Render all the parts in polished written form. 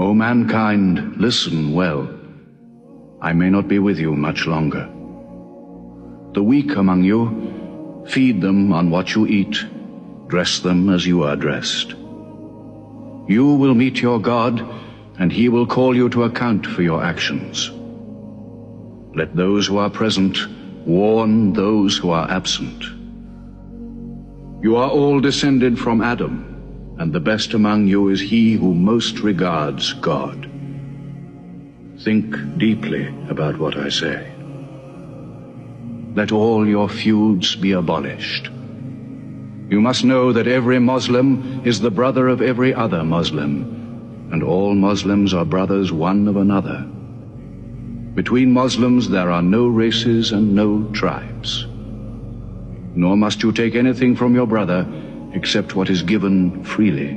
O mankind, listen well. I may not be with you much longer. The weak among you, feed them on what you eat, dress them as you are dressed. You will meet your God, and he will call you to account for your actions. Let those who are present warn those who are absent. You are all descended from Adam, and the best among you is he who most regards God. Think deeply about what I say. Let all your feuds be abolished. You must know that every Muslim is the brother of every other Muslim, and all Muslims are brothers one of another. Between Muslims there are no races and no tribes. Nor must you take anything from your brother except what is given freely.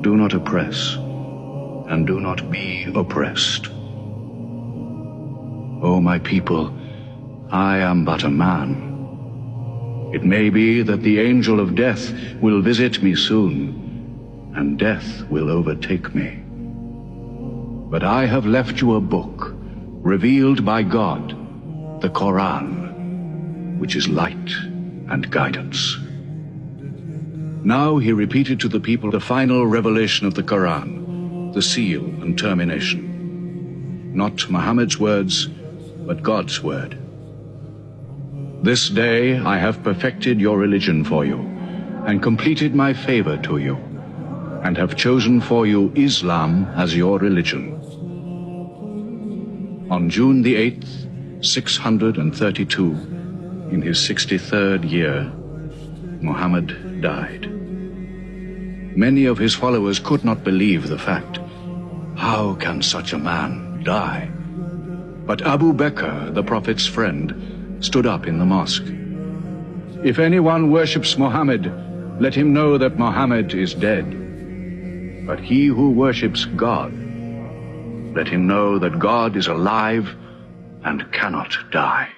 Do not oppress, and do not be oppressed. O my people, I am but a man. It may be that the angel of death will visit me soon, and death will overtake me. But I have left you a book, revealed by God, the Quran, which is light and guidance. Now he repeated to the people the final revelation of the Quran, the seal and termination. Not Muhammad's words, but God's word. This day I have perfected your religion for you, and completed my favor to you, and have chosen for you Islam as your religion. On June the 8th, 632, in his 63rd year, Muhammad died. Many of his followers could not believe the fact. How can such a man die? But Abu Bakr, the Prophet's friend, stood up in the mosque. If anyone worships Muhammad, let him know that Muhammad is dead. But he who worships God, let him know that God is alive and cannot die.